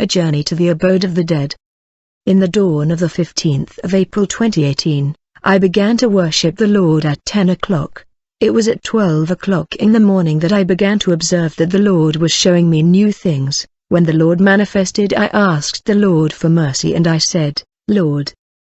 A Journey to the Abode of the Dead. In the dawn of the 15th of April 2018, I began to worship the Lord at 10 o'clock. It was at 12 o'clock in the morning that I began to observe that the Lord was showing me new things. When the Lord manifested, I asked the Lord for mercy and I said, "Lord,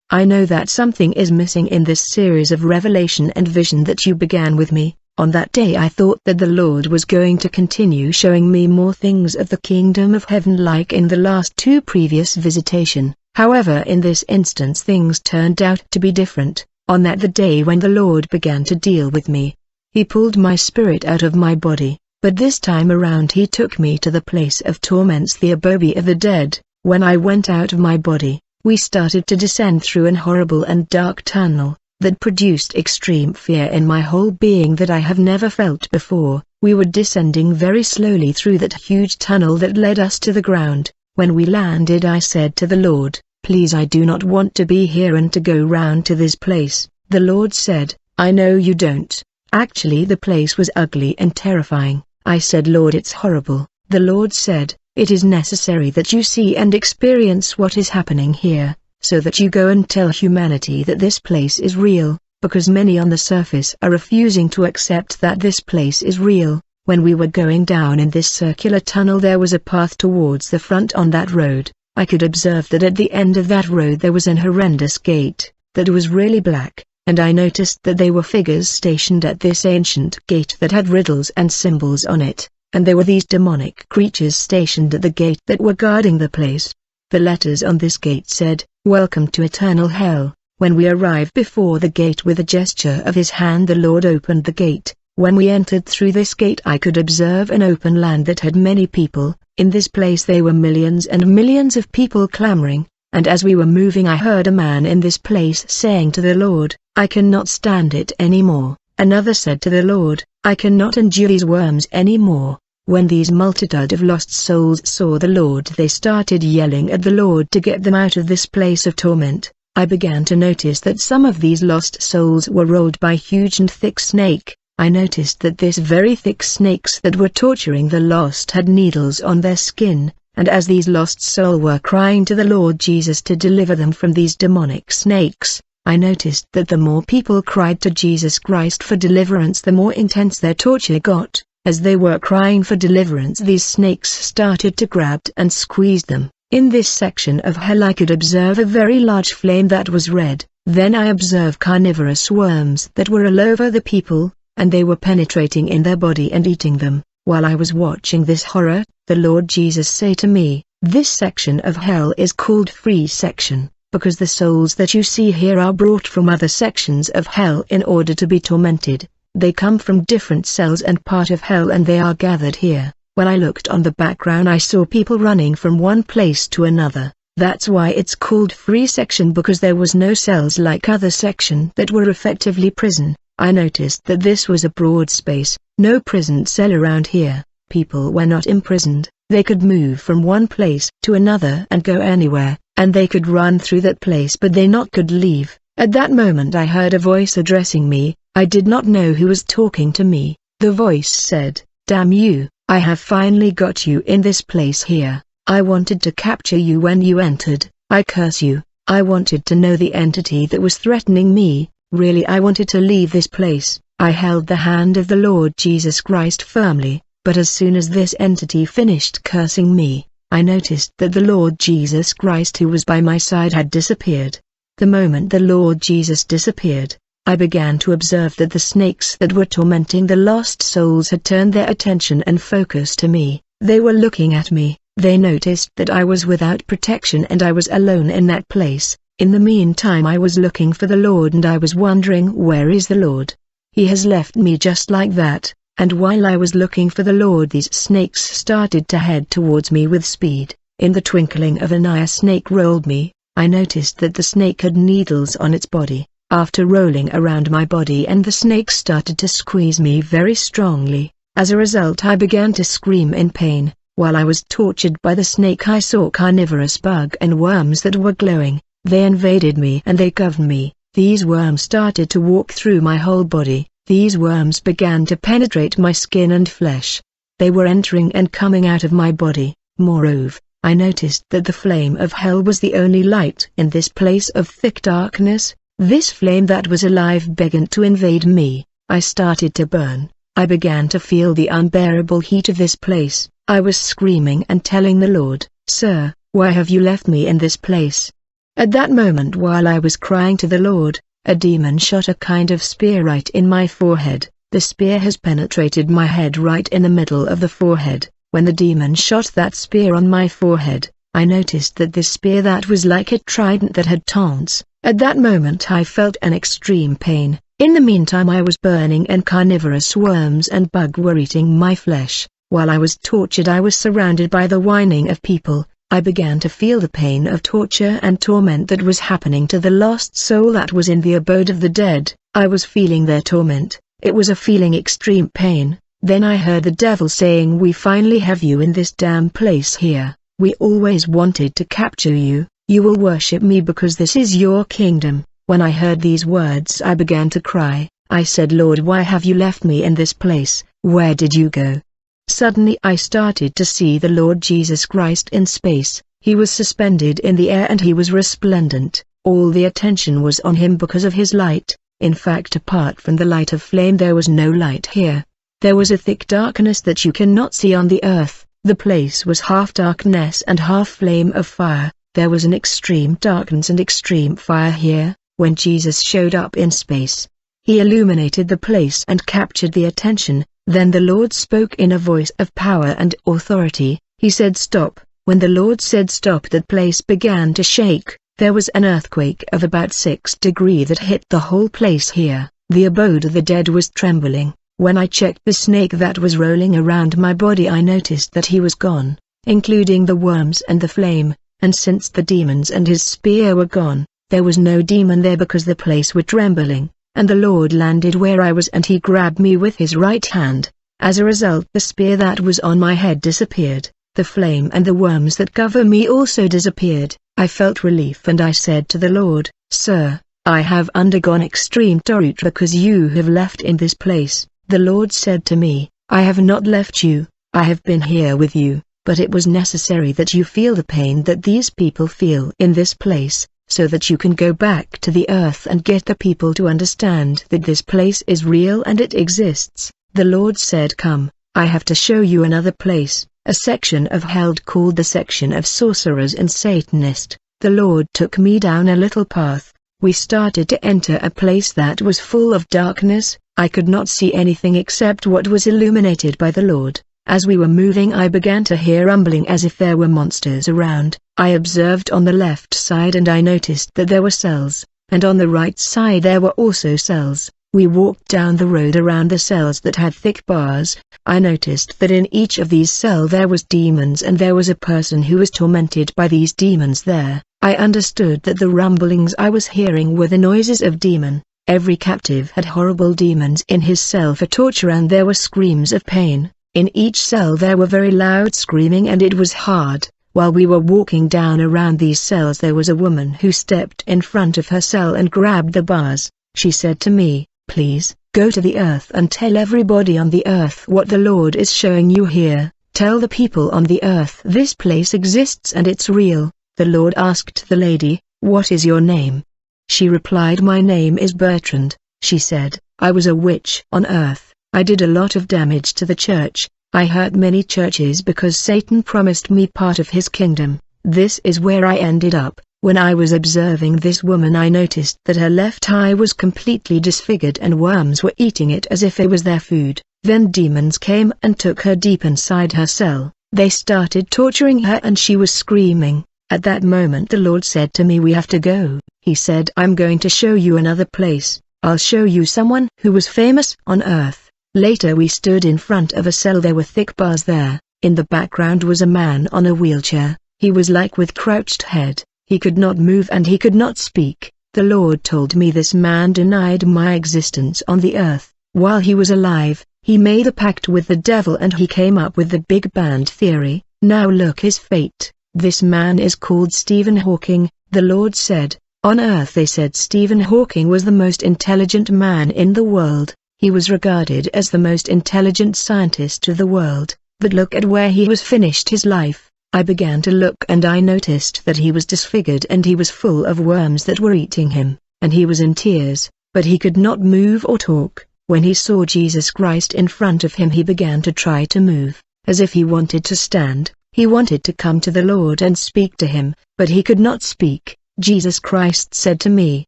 I know that something is missing in this series of revelation and vision that you began with me." On that day I thought that the Lord was going to continue showing me more things of the kingdom of heaven like in the last two previous visitation. However, in this instance things turned out to be different. On that the day when the Lord began to deal with me, He pulled my spirit out of my body, but this time around He took me to the place of torments, the abode of the dead. When I went out of my body, we started to descend through an horrible and dark tunnel that produced extreme fear in my whole being that I have never felt before. We were descending very slowly through that huge tunnel that led us to the ground. When we landed, I said to the Lord, "Please, I do not want to be here and to go round to this place." The Lord said, "I know you don't. Actually the place was ugly and terrifying." I said, "Lord, it's horrible." The Lord said, "It is necessary that you see and experience what is happening here, so that you go and tell humanity that this place is real, because many on the surface are refusing to accept that this place is real." When we were going down in this circular tunnel, there was a path towards the front on that road. I could observe that at the end of that road there was an horrendous gate, that was really black, and I noticed that there were figures stationed at this ancient gate that had riddles and symbols on it, and there were these demonic creatures stationed at the gate that were guarding the place. The letters on this gate said, "Welcome to eternal hell." When we arrived before the gate, with a gesture of His hand the Lord opened the gate. When we entered through this gate I could observe an open land that had many people. In this place there were millions and millions of people clamoring, and as we were moving I heard a man in this place saying to the Lord, "I cannot stand it anymore." Another said to the Lord, "I cannot endure these worms anymore." When these multitude of lost souls saw the Lord, they started yelling at the Lord to get them out of this place of torment. I began to notice that some of these lost souls were rolled by huge and thick snake. I noticed that this very thick snakes that were torturing the lost had needles on their skin, and as these lost souls were crying to the Lord Jesus to deliver them from these demonic snakes, I noticed that the more people cried to Jesus Christ for deliverance, the more intense their torture got. As they were crying for deliverance, these snakes started to grab and squeeze them. In this section of hell I could observe a very large flame that was red. Then I observed carnivorous worms that were all over the people, and they were penetrating in their body and eating them. While I was watching this horror, the Lord Jesus said to me, "This section of hell is called free section, because the souls that you see here are brought from other sections of hell in order to be tormented. They come from different cells and part of hell and they are gathered here." When I looked on the background I saw people running from one place to another. That's why it's called free section, because there was no cells like other section that were effectively prison. I noticed that this was a broad space, no prison cell around here. People were not imprisoned, they could move from one place to another and go anywhere, and they could run through that place but they not could leave. At that moment I heard a voice addressing me. I did not know who was talking to me. The voice said, "Damn you, I have finally got you in this place here. I wanted to capture you when you entered. I curse you. I wanted to know the entity that was threatening me. Really, I wanted to leave this place." I held the hand of the Lord Jesus Christ firmly, but as soon as this entity finished cursing me, I noticed that the Lord Jesus Christ who was by my side had disappeared. The moment the Lord Jesus disappeared, I began to observe that the snakes that were tormenting the lost souls had turned their attention and focus to me. They were looking at me. They noticed that I was without protection and I was alone in that place. In the meantime I was looking for the Lord and I was wondering, where is the Lord? He has left me just like that. And while I was looking for the Lord, these snakes started to head towards me with speed. In the twinkling of an eye a snake rolled me. I noticed that the snake had needles on its body. After rolling around my body and the snake started to squeeze me very strongly. As a result I began to scream in pain. While I was tortured by the snake I saw carnivorous bug and worms that were glowing. They invaded me and they governed me. These worms started to walk through my whole body. These worms began to penetrate my skin and flesh. They were entering and coming out of my body. Moreover, I noticed that the flame of hell was the only light in this place of thick darkness. This flame that was alive began to invade me. I started to burn. I began to feel the unbearable heat of this place. I was screaming and telling the Lord, "Sir, why have you left me in this place?" At that moment, while I was crying to the Lord, a demon shot a kind of spear right in my forehead. The spear has penetrated my head right in the middle of the forehead. When the demon shot that spear on my forehead, I noticed that this spear that was like a trident that had taunts. At that moment I felt an extreme pain. In the meantime I was burning and carnivorous worms and bugs were eating my flesh. While I was tortured I was surrounded by the whining of people. I began to feel the pain of torture and torment that was happening to the lost soul that was in the abode of the dead. I was feeling their torment. It was a feeling extreme pain. Then I heard the devil saying, "We finally have you in this damn place here. We always wanted to capture you. You will worship me because this is your kingdom." When I heard these words I began to cry. I said, "Lord, why have you left me in this place? Where did you go?" Suddenly I started to see the Lord Jesus Christ in space. He was suspended in the air and he was resplendent. All the attention was on him because of his light. In fact, apart from the light of flame there was no light here. There was a thick darkness that you cannot see on the earth. The place was half darkness and half flame of fire. There was an extreme darkness and extreme fire here. When Jesus showed up in space, he illuminated the place and captured the attention. Then the Lord spoke in a voice of power and authority. He said, "Stop." When the Lord said stop, that place began to shake. There was an earthquake of about 6 degrees that hit the whole place here. The abode of the dead was trembling. When I checked the snake that was rolling around my body I noticed that he was gone, including the worms and the flame, and since the demons and his spear were gone, there was no demon there because the place was trembling. And the Lord landed where I was and he grabbed me with his right hand. As a result the spear that was on my head disappeared. The flame and the worms that cover me also disappeared. I felt relief and I said to the Lord, "Sir, I have undergone extreme torture because you have left in this place." The Lord said to me, "I have not left you, I have been here with you, but it was necessary that you feel the pain that these people feel in this place, so that you can go back to the earth and get the people to understand that this place is real and it exists." The Lord said, "Come, I have to show you another place, a section of hell called the section of sorcerers and Satanists." The Lord took me down a little path. We started to enter a place that was full of darkness. I could not see anything except what was illuminated by the Lord. As we were moving I began to hear rumbling as if there were monsters around. I observed on the left side and I noticed that there were cells, and on the right side there were also cells. We walked down the road around the cells that had thick bars. I noticed that in each of these cells there was demons and there was a person who was tormented by these demons there. I understood that the rumblings I was hearing were the noises of demon. Every captive had horrible demons in his cell for torture and there were screams of pain. In each cell there were very loud screaming and it was hard. While we were walking down around these cells there was a woman who stepped in front of her cell and grabbed the bars. She said to me, "Please, go to the earth and tell everybody on the earth what the Lord is showing you here. Tell the people on the earth this place exists and it's real." The Lord asked the lady, "What is your name?" She replied, "My name is Bertrand." She said, "I was a witch on earth. I did a lot of damage to the church. I hurt many churches because Satan promised me part of his kingdom. This is where I ended up." When I was observing this woman I noticed that her left eye was completely disfigured and worms were eating it as if it was their food. Then demons came and took her deep inside her cell. They started torturing her and she was screaming. At that moment the Lord said to me, "We have to go." He said, "I'm going to show you another place. I'll show you someone who was famous on earth." Later we stood in front of a cell. There were thick bars there. In the background was a man on a wheelchair. He was like with crouched head. He could not move and he could not speak. The Lord told me this man denied my existence on the earth. While he was alive, he made a pact with the devil and he came up with the Big Bang theory. Now look his fate. This man is called Stephen Hawking. The Lord said, on earth they said Stephen Hawking was the most intelligent man in the world. He was regarded as the most intelligent scientist of the world, but look at where he was finished his life. I began to look and I noticed that he was disfigured and he was full of worms that were eating him, and he was in tears, but he could not move or talk. When he saw Jesus Christ in front of him, he began to try to move, as if he wanted to stand. He wanted to come to the Lord and speak to him, but he could not speak. Jesus Christ said to me,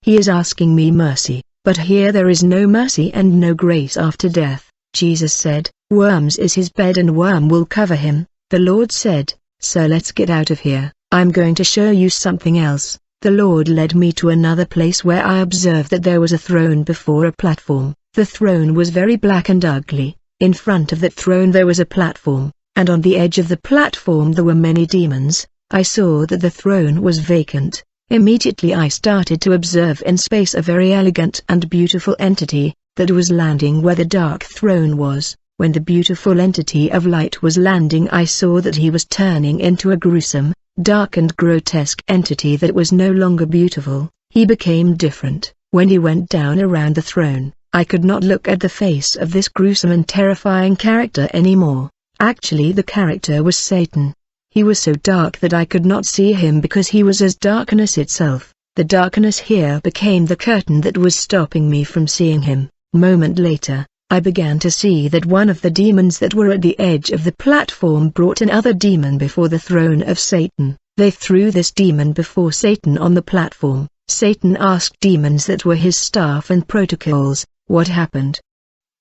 "He is asking me mercy, but here there is no mercy and no grace after death." Jesus said, "Worms is his bed and worm will cover him." The Lord said, "So let's get out of here. I'm going to show you something else." The Lord led me to another place where I observed that there was a throne before a platform. The throne was very black and ugly. In front of that throne there was a platform, and on the edge of the platform there were many demons. I saw that the throne was vacant. Immediately I started to observe in space a very elegant and beautiful entity that was landing where the dark throne was. When the beautiful entity of light was landing, I saw that he was turning into a gruesome, dark and grotesque entity that was no longer beautiful. He became different. When he went down around the throne, I could not look at the face of this gruesome and terrifying character anymore. Actually, the character was Satan. He was so dark that I could not see him because he was as darkness itself. The darkness here became the curtain that was stopping me from seeing him. Moment later, I began to see that one of the demons that were at the edge of the platform brought another demon before the throne of Satan. They threw this demon before Satan on the platform. Satan asked demons that were his staff and protocols, "What happened?"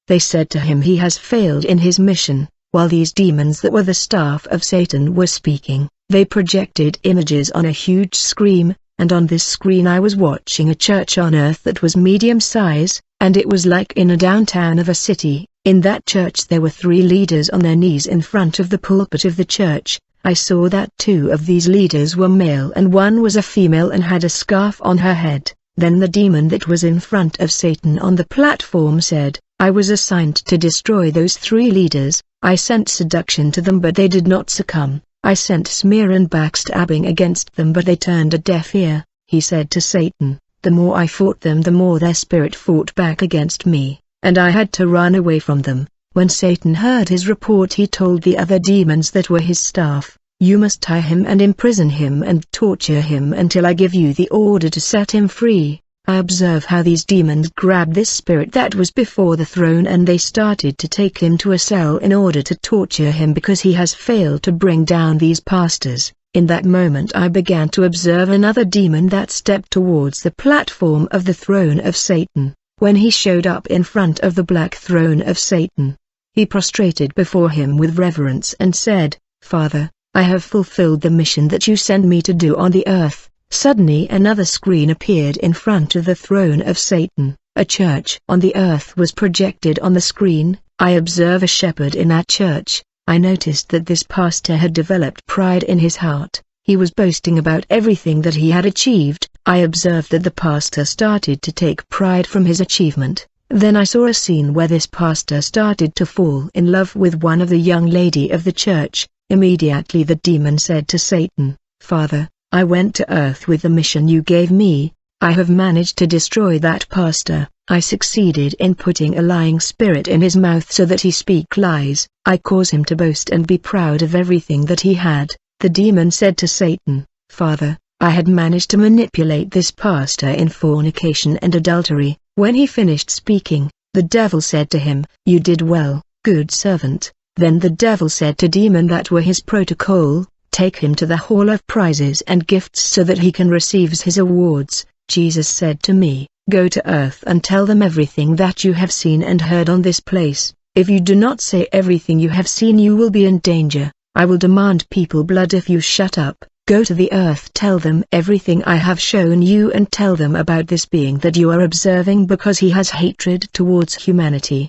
They said to him he has failed in his mission. While these demons that were the staff of Satan were speaking, they projected images on a huge screen, and on this screen I was watching a church on earth that was medium size, and it was like in a downtown of a city. In that church there were 3 leaders on their knees in front of the pulpit of the church. I saw that 2 of these leaders were male and 1 was a female and had a scarf on her head. Then the demon that was in front of Satan on the platform said, "I was assigned to destroy those 3 leaders. I sent seduction to them but they did not succumb. I sent smear and backstabbing against them but they turned a deaf ear." He said to Satan, "The more I fought them, the more their spirit fought back against me, and I had to run away from them." When Satan heard his report, he told the other demons that were his staff, "You must tie him and imprison him and torture him until I give you the order to set him free." I observe how these demons grabbed this spirit that was before the throne and they started to take him to a cell in order to torture him because he has failed to bring down these pastors. In that moment I began to observe another demon that stepped towards the platform of the throne of Satan. When he showed up in front of the black throne of Satan, he prostrated before him with reverence and said, "Father, I have fulfilled the mission that you sent me to do on the earth." Suddenly another screen appeared in front of the throne of Satan. A church on the earth was projected on the screen. I observe a shepherd in that church. I noticed that this pastor had developed pride in his heart. He was boasting about everything that he had achieved. I observed that the pastor started to take pride from his achievement. Then I saw a scene where this pastor started to fall in love with one of the young lady of the church. Immediately the demon said to Satan, "Father, I went to earth with the mission you gave me. I have managed to destroy that pastor. I succeeded in putting a lying spirit in his mouth so that he speak lies. I cause him to boast and be proud of everything that he had." The demon said to Satan, "Father, I had managed to manipulate this pastor in fornication and adultery." When he finished speaking, the devil said to him, "You did well, good servant." Then the devil said to demon that were his protocol, "Take him to the hall of prizes and gifts so that he can receive his awards." Jesus said to me, "Go to earth and tell them everything that you have seen and heard on this place. If you do not say everything you have seen, you will be in danger. I will demand people blood if you shut up. Go to the earth, tell them everything I have shown you and tell them about this being that you are observing because he has hatred towards humanity."